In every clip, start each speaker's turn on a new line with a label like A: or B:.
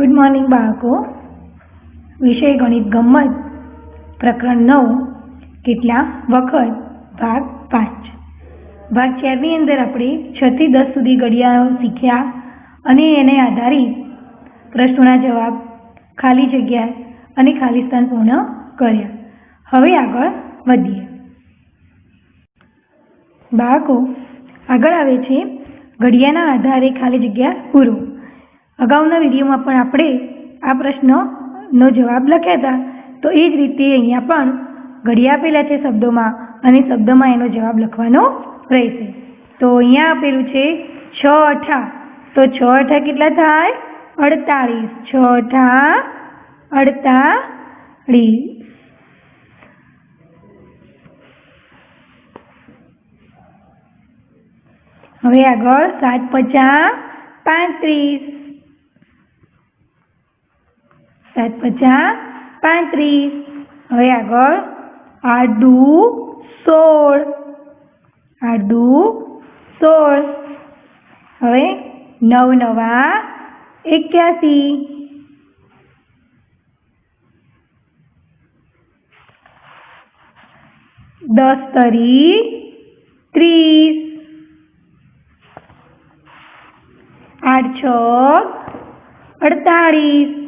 A: Good morning बाळको। विषय गणित गम्मत प्रकरण 9 કેટલા વખત ભાગ 5। ભાગ 4 ની અંદર આપણે 6 થી 10 સુધી ઘડિયાળો શીખ્યા અને એને આધારિત પ્રશ્નોના જવાબ, ખાલી જગ્યા અને ખાલી સ્થાન પૂર્ણ કર્યા। હવે આગળ વધીએ। બાળકો, આગળ આવે છે ઘડિયાળના આધારે ખાલી જગ્યા પૂરો। અગાઉના વિડીયોમાં પણ આપણે આ પ્રશ્નનો જવાબ લખ્યા હતા, તો એ જ રીતે અહીંયા પણ ઘડિયા આપેલા છે શબ્દોમાં અને શબ્દમાં એનો જવાબ લખવાનો રહેશે। તો અહીંયા આપેલું છે 6 અઠા, તો 6 અઠા કેટલા થાય? 48। 6 અઠા 48। હવે આગળ 7 પચાસ 35। 7 પચાસ 35। હવે આગળ 8 દુ 16। 8 દુ 16। હવે 9 નવા 81। 10 તરી 30। 8 છોક 48।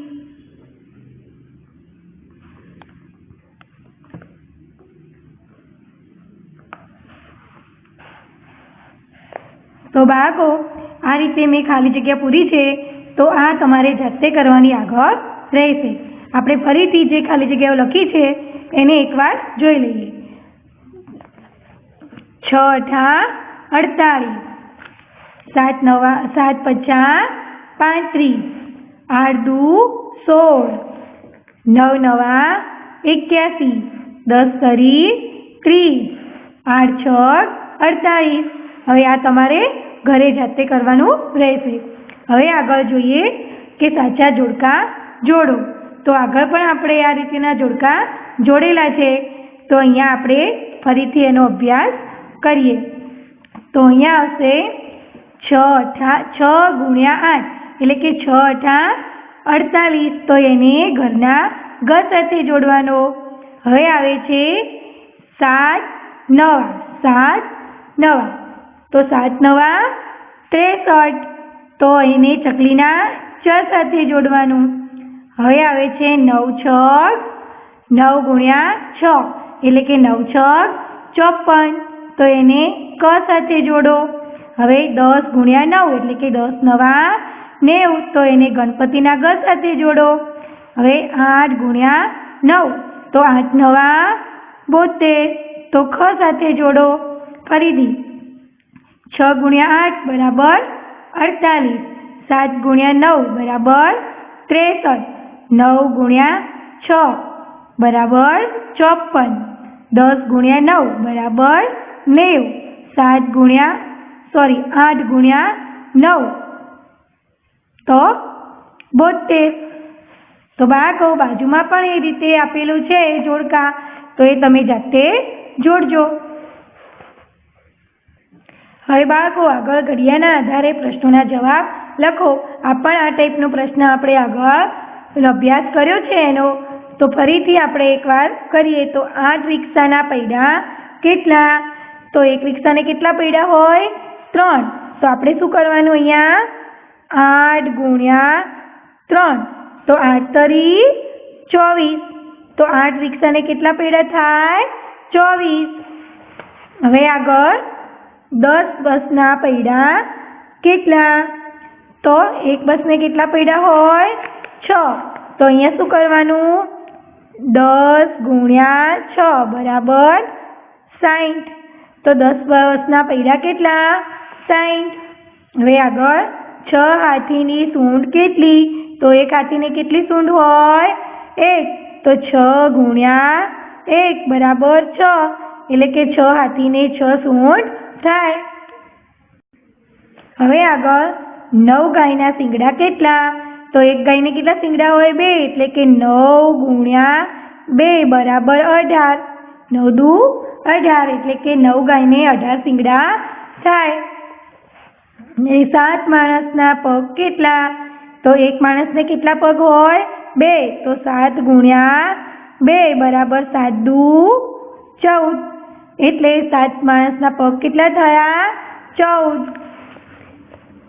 A: તો બાળકો, આ રીતે મેં ખાલી જગ્યા પૂરી છે, તો આ તમારે જાતે કરવાની આગળ રહેશે। આપણે ફરીથી જે ખાલી જગ્યાઓ લખી છે એને એકવાર જોઈ લઈએ। 6 અઠા 48। 7 નવા 7 પચાસ 35। 8 દુ 16। 9 નવા 81। 10 તરી 30। 8 છોક 48। હવે આ તમારે ઘરે જાતે કરવાનું રહેશે। હવે આગળ જોઈએ કે સાચા જોડકા જોડો। તો આગળ પણ આપણે આ રીતના જોડકા જોડેલા છે, તો અહીંયા આપણે ફરીથી એનો અભ્યાસ કરીએ। તો અહીંયા આવશે 6 ગુણ્યા 8 એટલે કે 6 અઠા 48, તો એને ઘરના ગ સાથે જોડવાનો। હવે આવે છે 7 નવા 7 નવા, તો 7 નવા 63, તો એને ચકલીના ચ સાથે જોડવાનું। હવે આવે છે 9 છોક 9 ગુણ્યા 6 એટલે કે 9 છોક 54, તો એને ક સાથે જોડો। હવે 10 ગુણ્યા 9 એટલે કે 10 નવા 90, તો એને ગણપતિના ગ સાથે જોડો। હવે 8 ગુણ્યા 9, તો 8 નવા 72, તો ખ સાથે જોડો। ફરીથી 6 ગુણ્યા 8 બરાબર 48। 7 ગુણ્યા 9 બરાબર 63। 9 ગુણ્યા 6 બરાબર 54। 10 ગુણ્યા 9 બરાબર 90। 8 ગુણ્યા 9 તો 72। તો બાળકો, બાજુમાં પણ એ રીતે આપેલું છે જોડકા, તો એ તમે જાતે જોડજો। હવે બાળકો, આગળ ઘડિયાના આધારે પ્રશ્નોના જવાબ લખો। આ પણ આ ટાઈપનો પ્રશ્ન આપણે આગળ અભ્યાસ કર્યો છે એનો, તો ફરીથી આપણે એકવાર કરીએ। તો 8 રિક્ષાના પૈડા કેટલા? તો એક રિક્ષાને કેટલા પૈડા હોય? 3। તો આપણે શું કરવાનું? અહીંયા 8 ગુણ્યા 3, તો 8 તરી 24, તો 8 રિક્ષાને કેટલા પૈડા થાય? 24। હવે આગળ 10 બસના પૈડા કેટલા? તો એક બસને કેટલા પૈડા હોય? 6। તો અહીંયા શું કરવાનું? 10 ગુણ્યા 6 બરાબર 60, તો 10 બસના પૈડા કેટલા? 60। હવે આગળ 6 હાથીની સૂંઢ કેટલી? તો એક હાથીને કેટલી સૂંઢ હોય? 1, તો 6 ગુણ્યા 1 બરાબર 6, એટલે કે 6 હાથીને 6 સૂંઢ થાય। હવે આગળ 9 ગાયના શિંગડા કેટલા? તો એક ગાયને કેટલા શિંગડા હોય? 2, એટલે કે 9 ગુણ્યા 2 બરાબર 18। 9 દુ 18, એટલે કે 9 ગાયને 18 શિંગડા થાય। 7 માણસના પગ કેટલા? તો એક માણસને કેટલા પગ હોય? 2. તો 7 ગુણ્યા 2 બરાબર 7 દુ 14. એટલે 7 માણસના પગ કેટલા થયા? 14.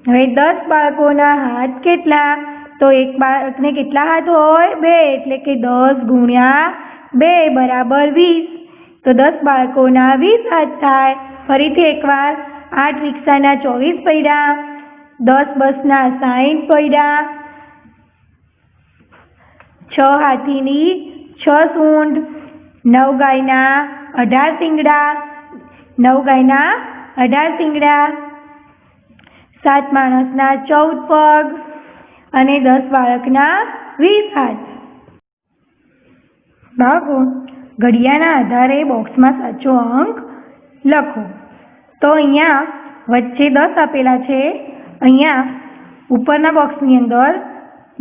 A: હવે 10 બાળકોના હાથ કેટલા? તો એક બાળકને કેટલા હાથ હોય? 2. એટલે કે 10 ગુણ્યા 2 બરાબર 20. તો 10 બાળકોના 20 હાથ થાય. ફરીથી એકવાર 8 રિક્ષાના 24 પૈડા, 10 બસના 60 પૈડા, 6 હાથીની 6 સૂંઢ, 9 ગાયના 18 શિંગડા, 9 ગાયના 18 શિંગડા, 7 માણસના 14 પગ અને 10 બાળકના 20 હાથ. બાળકો, ઘડિયાના આધારે બોક્સમાં સાચો અંક લખો. તો અહીંયા વચ્ચે 10 આપેલા છે. અહીંયા ઉપરના બોક્સની અંદર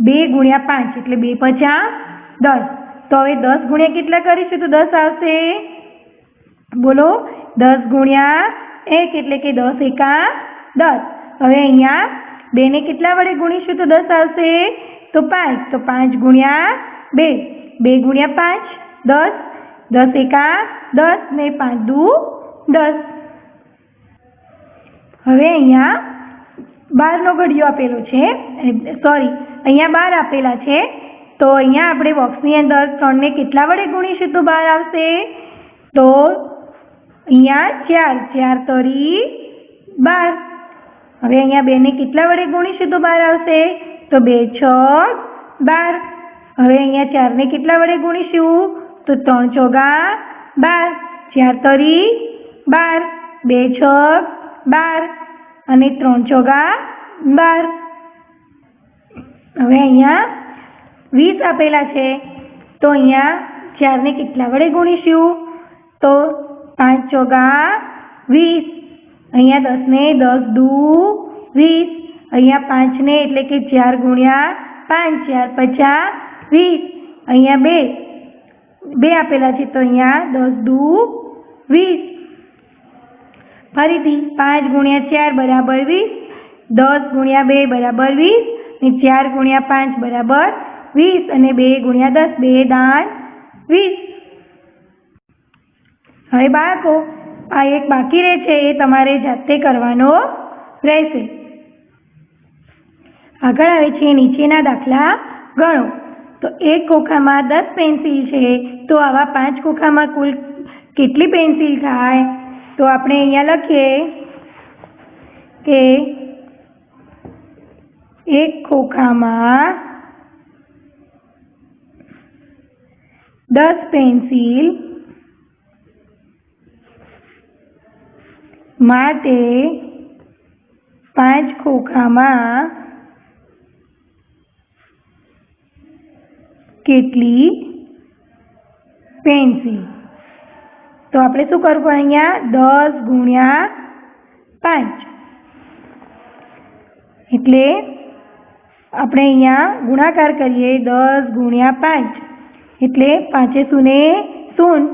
A: 2 ગુણ્યા 5 એટલે 2 પચા 10. તો હવે 10 ગુણ્યા કેટલા કરીશું તો 10 આવશે? બોલો, 10 ગુણ્યા 1 એટલે કે 10 એકા 10. હવે અહીંયા 2 ને કેટલા વડે ગુણીશું તો 10 આવશે? તો 5. તો 5 ગુણ્યા 2, 2 ગુણ્યા 5 10, 10 એકા 10 ને 5 દુ 10. હવે અહીંયા 12નો ઘડિયો આપેલો છે, સોરી અહીંયા 12 આપેલા છે. તો અહીંયા આપણે બોક્સની અંદર 3 ને કેટલા વડે ગુણીશું તો 12 આવશે? તો અહીંયા 4, 4 તરી 12. હવે અહીંયા 2 ને કેટલા વડે ગુણીશું તો 12 આવશે? તો 2 6 12. હવે અહીંયા 4 ને કેટલા વડે ગુણીશું તો 3 ચોગા 12, 4 તરી 12, 2 6 12 અને 3 ચોગા 12. હવે અહીંયા 20 આપેલા છે. તો અહીંયા 4 ને કેટલા વડે ગુણીશું તો 5 ચોગા 20. અહીંયા 10 ને 10 દુ 20. અહીંયા 5 ને એટલે કે 4 ગુણ્યા 5, 4 પચા 20. અહીંયા 2 આપેલા છે. તો અહીંયા 10 દુ 20. ફરીથી 5 ગુણ્યા 4 બરાબર 20, 10 ગુણ્યા 2 બરાબર 20 અને 4 ગુણ્યા 5 બરાબર 20 અને 2 ગુણ્યા 10 2 દાન 20. હવે બાળકો, આ એક બાકી રહે છે એ તમારે જાતે કરવાનો રહેશે. આગળ આવે છે નીચેના દાખલા ગણો. તો એક ખોખામાં 10 પેન્સિલ છે. તો આવા 5 ખોખામાં કુલ કેટલી પેન્સિલ થાય? તો આપણે અહીંયા લખીએ કે એક ખોખામાં 10 પેન્સિલ માટે 5 ખોખામાં કેટલી પેન્સિલ? તો આપણે શું કરવું? અહીંયા 10 ગુણ્યા 5 એટલે આપણે અહીંયા ગુણાકાર કરીએ. 10 ગુણ્યા 5 એટલે 5 શૂન્ય શૂન્ય.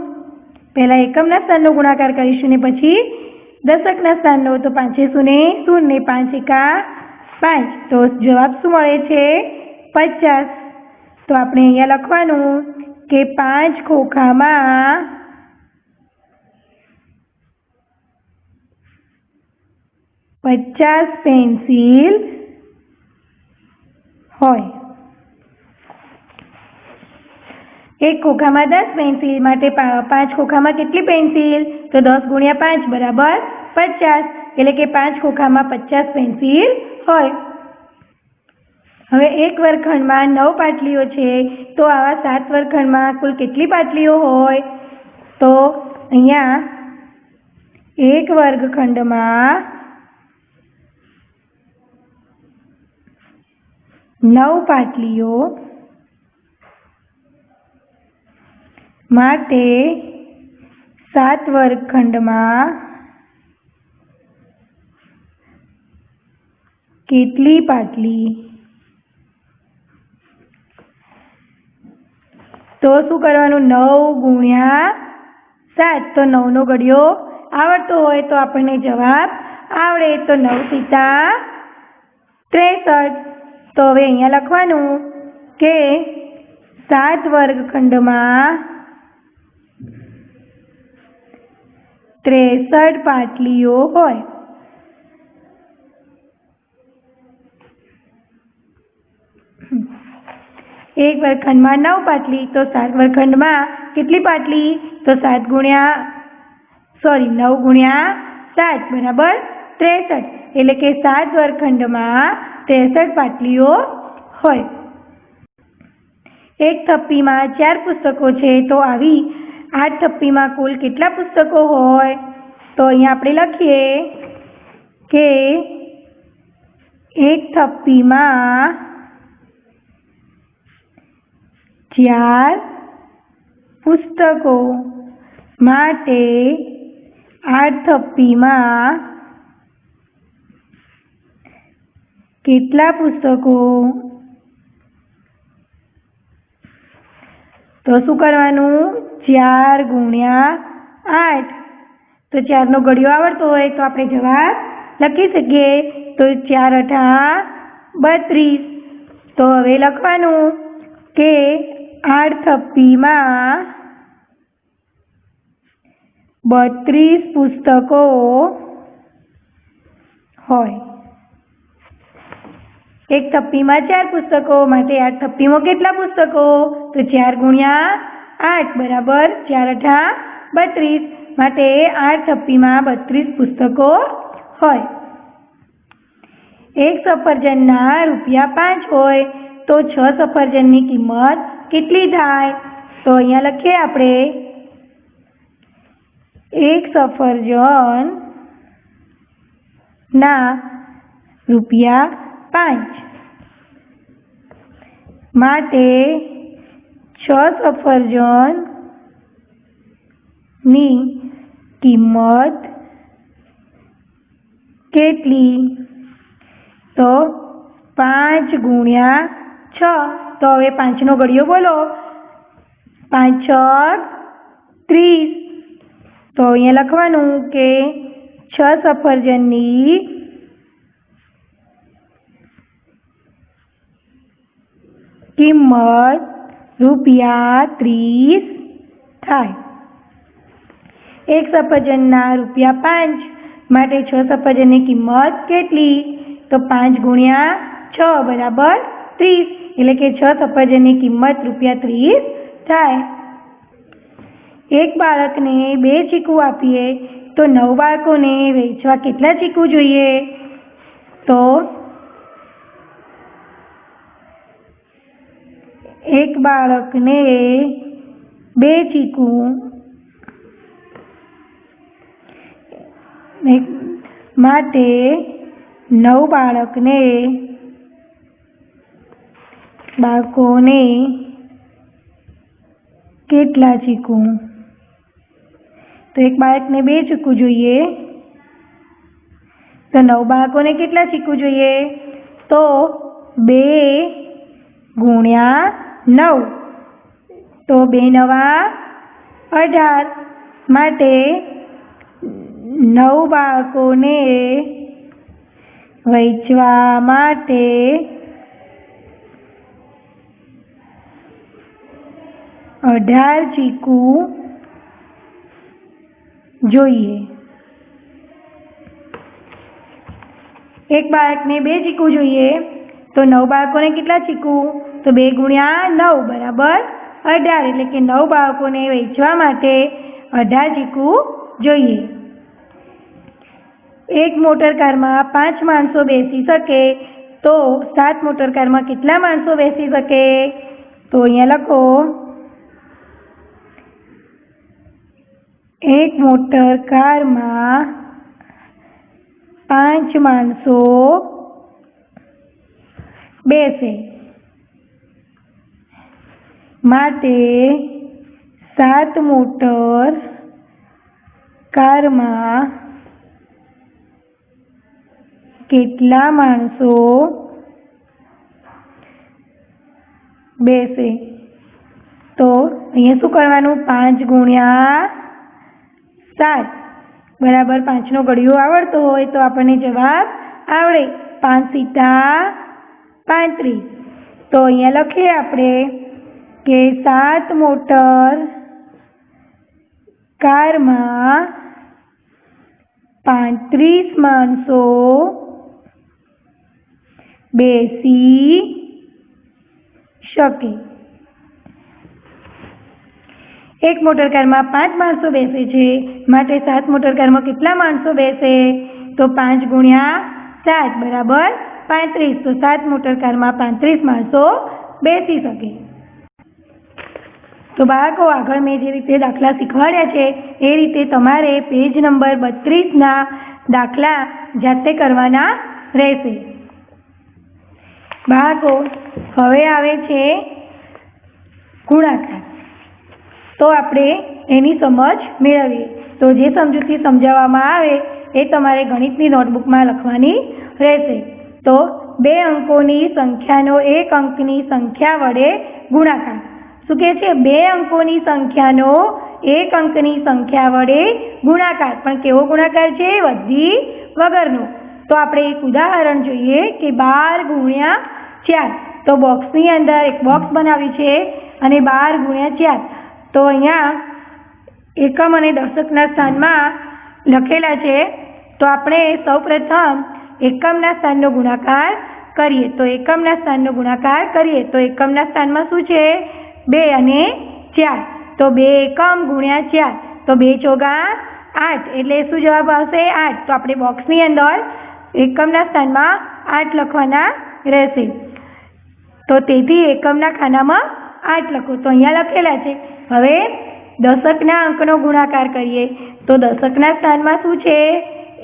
A: પહેલાં એકમના સ્થાનનો ગુણાકાર કરીશું ને પછી દશકના સ્થાનનો. તો 5 શૂન્ય શૂન્ય ને 5 એકા 5. તો જવાબ શું મળે છે? 50. તો આપણે અહીંયા લખવાનું કે 5 ખોખામાં 50 પેન્સિલ હોય. એક ખોખામાં 10 પેન્સિલ માટે 5 ખોખામાં કેટલી પેન્સિલ? તો 10 ગુણ્યા 5 બરાબર 50. એટલે કે 5 ખોખામાં 50 પેન્સિલ હોય. હવે એક વર્ગખંડમાં 9 પાટલીઓ છે. તો આવા 7 વર્ગખંડમાં કુલ કેટલી પાટલીઓ હોય? તો અહીંયા એક વર્ગખંડમાં 9 પાટલીઓ માટે 7 વર્ગખંડમાં કેટલી પાટલી? તો શું કરવાનું? 9 ગુણ્યા 7. તો 9નો ઘડિયો આવડતો હોય તો આપણને જવાબ આવડે. તો 9 × 7 = 63. તો હવે અહીંયા લખવાનું કે 7 વર્ગખંડમાં 63 પાટલીઓ હોય। एक वर्गखंड में 9 पाटली तो 7 वर्गखंड में कितनी पाटली तो 7 गुणिया 9 गुणिया 7 बराबर 63 એટલે કે 7 वर्गखंड में 63 पाटलीओ होय। एक थप्पी में 4 पुस्तकों छे तो आवी 8 थप्पी में कुल केटला पुस्तकों होय तो अहीं आपणे लखीए के एक थप्पी में 4 पुस्तकों माटे 8 थप्पी में केटला पुस्तकों तो शू करवानुं 4 गुणिया 8 तो 4 नो घड़ियो आवड़तो होय तो आपणे जवाब लखी सकीए तो 4 अठा 32 तो हवे लखवानुं के 8 थप्पी में 32 पुस्तकों होय। एक थप्पी में 4 पुस्तकों माटे 8 थप्पी में केटला पुस्तकों तो 4 गुणिया 8 बराबर 4 अठा 32 माटे 8 थप्पी में 32 पुस्तकों होय। एक सफरजनना ₹5 होय तो 6 सफरजननी किंमत केटली थाय तो अहींया लखीए आपणे एक सफरजन ना ₹5 माटे 6 सफरजन नी किंमत केटली तो 5 गुणिया 6 तो हवे 5 नो घड़ियो बोलो 5 6 30 तो अहींया लखवानुं के 6 सफरजननी किंमत ₹30 थाय। एक सफरजनना ₹5 माटे 6 सफरजननी किंमत केटली तो 5 गुणिया 6 बराबर 30 એટલે કે 6 સફરજનની કિંમત ₹30 થાય। એક બાળકને 2 ચીકુ આપીએ તો 9 બાળકોને વેચવા કેટલા ચીકુ જોઈએ તો એક બાળકને 2 ચીકુ માટે 9 બાળકોને કેટલા ચીકુ तो एक बाळक ने 2 चीकू જોઈએ तो 9 બાળકોને કેટલા ચીકુ જોઈએ તો 2 ગુણ્યા 9 તો 2 નવા 18 માટે 9 બાળકોને વેચવા માટે 18 ચીકુ જોઈએ। एक बाळक ने 2 चीकू જોઈએ तो 9 બાળકોને કેટલા ચીકુ તો 2 ગુણ્યા 9 બરાબર 18 એટલે કે 9 બાળકોને વેચવા માટે 18 ચીકુ જોઈએ। एक मोटर कार में 5 माणसों बेसी सके तो 7 मोटर कार में કેટલા માણસો બેસી શકે तो अहींया लखो एक मोटर कार में 5 माणसो बेसे माटे 7 मोटर कार में केटला माणसो बेसे तो अहींया शुं करवानुं 5 गुण्या 7 बराबर 5 नो घड़ियो आवड़तो होय तो आपणे जवाब आवड़े 5 सीता 35। तो अहींया लखीए आपणे के 7 मोटर कार में 35 माणसो बेसी शके। एक मोटरकार में 5 माणसो बेसे छे, माटे 7 मोटरकार में केटला माणसो बेसे? तो 5 गुण्या 7 बराबर 35। तो 7 मोटरकार में 35 माणसो बेसी शके। तो बाळको आगळ मैं जे रीते दाखला शीखवाड्या छे ए रीते तमारे पेज नंबर 32 ना दाखला जाते करवाना रहेशे। बाळको हवे आवे छे गुणाकार। तो आपणे एनी समज मेळवीए। तो जे समजूती समजाववामां आवे ए तमारे गणितनी नोटबुकमां लखवानी रहेशे। तो 2 अंकोनी संख्यानो 1 अंकनी संख्या वडे गुणाकार। शुं कहे छे? 2 अंकोनी संख्यानो 1 अंकनी संख्या वडे गुणाकार। पण केवो गुणाकार छे? वधी वगरनो। तो आपणे एक उदाहरण जोईए के 12 गुण्या 4। तो बॉक्सनी अंदर एक बॉक्स बनावी छे अने 12 गुण्या 4। तो अहींया एकम अने दशकना स्थानमा लखेला छे। तो आपणे सौप्रथम एकमना स्थाननो गुणाकार करीए। तो एकमना स्थाननो गुणाकार करीए तो एकमना स्थानमा शुं छे? 2 अने 4। तो 2 एकम गुण्या 4। तो 2 चौगा 8 एटले शुं जवाब आवशे? 8। तो आपणे बॉक्सनी अंदर एकमना स्थानमा 8 लखवाना रहेशे। तो तेथी एकमना खानामां 8 लखो। तो अहींया लखेला छे। हवे दशकना अंकनो गुणाकार करीए तो दशकना स्थानमा शुं छे?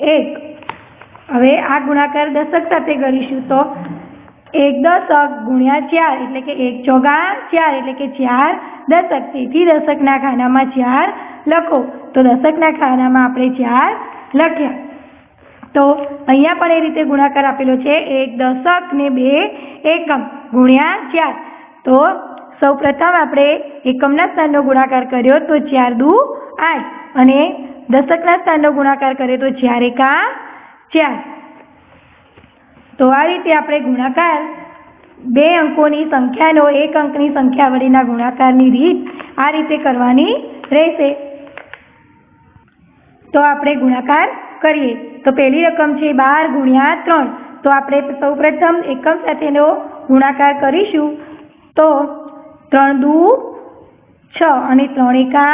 A: 1। हवे आ गुणाकार दशक साथे करीशुं तो 1 दशक गुण्या 4 एटले के 1 चौगा 4 एटले के 4 दशक। तेथी दशकना खानामां 4 लखो। तो दशकना खानामां आपणे 4 लख्या। तो अहींया पण ए रीते गुणाकार आपेलो छे 1 दशक ने 2 एकम गुण्या 4। तो सौ प्रथम आपणे एकमना स्थाननो गुणाकार कर्यो तो 4 दू 8 अने दशकना स्थाननो गुणाकार कर्यो तो 4 एका 4। तो आ रीते आपणे गुणाकार 2 अंकोनी संख्यानो 1 अंकनी संख्या वडेना गुणाकारनी रीत आ रीते करवानी रहेशे। तो आपणे गुणाकार करीए। तो पहेली रकम छे 12 गुण्या 3। तो आपणे सौ प्रथम एकम साथेनो गुणाकार करीशुं। तो 3 दू 6 अने 3 एका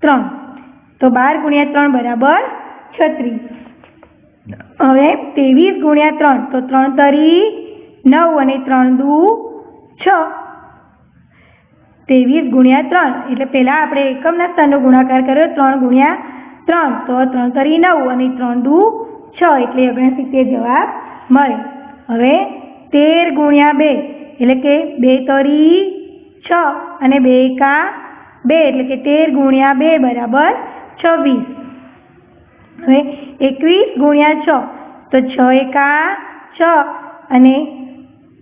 A: 3। तो 12 गुण्या 3 बराबर 36। हवे 23 गुण्या 3। तो 3 तरी 9 अने 3 दू 6। 23 गुण्या 3 एटले पहेला आपणे एकमना स्थाननो गुणाकार कर्यो 3 गुण्या 3। तो 3 तरी 9 अने 3 दू 6 एटले 69 जवाब मळे। हवे 13 गुण्या 2 एटले के 2 तरी 6 अने 2 एका 2 एटले के 13 गुण्या 2 बराबर 26। हवे 21 गुण्या 6। तो 6 एका 6 अने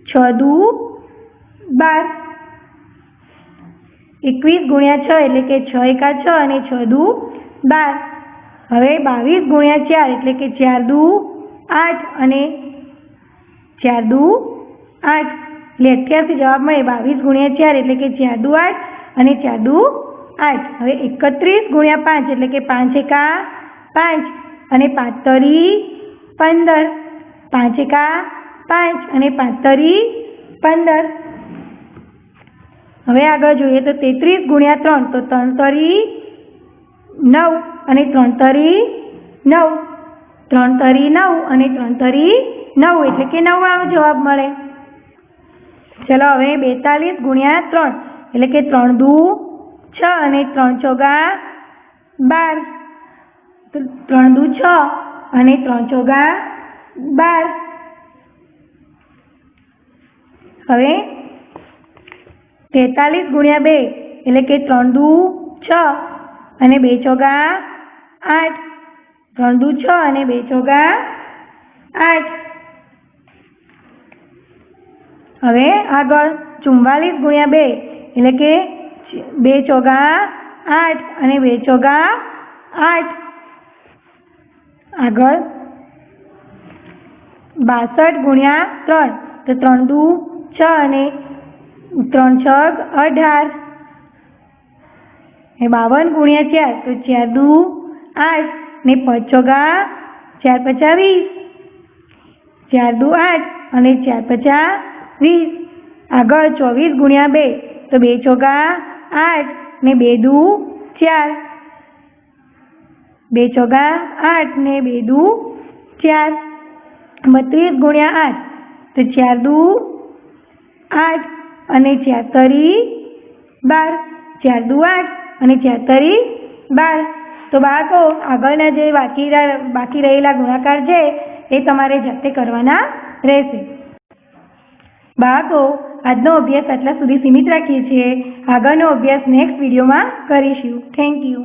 A: 6 दू 12। 21 गुण्या 6 एटले के 6 एका 6 अने 6 दू 12। हवे 22 गुण्या 4 एटले के 4 दू 8 अने 4 दू 8 એટલે 88 જવાબ મળે। 22 ગુણ્યા 4 એટલે કે 4 દુ 8 અને 4 દુ 8। હવે 31 ગુણ્યા 5 એટલે કે 5 એકા 5 અને 5 તરી 15। 5 એકા 5 અને 5 તરી 15। હવે આગળ જોઈએ તો 33 ગુણ્યા 3 તો 3 તરી 9 અને 3 તરી 9। 3 તરી 9 અને 3 તરી 9 એટલે કે 99 જવાબ મળે। चलो हवे 42 गुण्या 3 એટલે કે 3 દુ 6 અને 3 ચોગા 12। તો 3 દુ 6 અને 3 ચોગા 12। હવે 43 ગુણ્યા 2 એટલે કે 3 દુ 6 અને 2 ચોગા 8। 3 દુ 6 અને 2 ચોગા 8। હવે આગળ 44 ગુણ્યા 2 એટલે કે 2 ચોગા 8 અને 2 ચોગા 8। આગળ 62 ગુણ્યા 3 તો 3 દુ 6 અને 3 છગ 18 એ 52 ગુણ્યા 4 તો 4 દુ 8 ને 5 ચોગા 4 પચા 20 4 દુ 8 અને 4 પચા 20 આગળ 24 ગુણ્યા 2 તો 2 ચોગા 8 ને 2 દુ 4 2 ચોગા 8 ને 2 દુ 4 32 ગુણ્યા 8 તો 4 દુ 8 અને 4 તરી 12 4 દુ 8 અને 4 તરી 12 તો બાળકો આગળના જે બાકી રહેલા ગુણાકાર છે એ તમારે જાતે કરવાના રહેશે. બાળકો આજનો અભ્યાસ આટલા સુધી સીમિત રાખીએ છીએ. આગળનો અભ્યાસ નેક્સ્ટ વિડીયોમાં કરીશું. Thank you.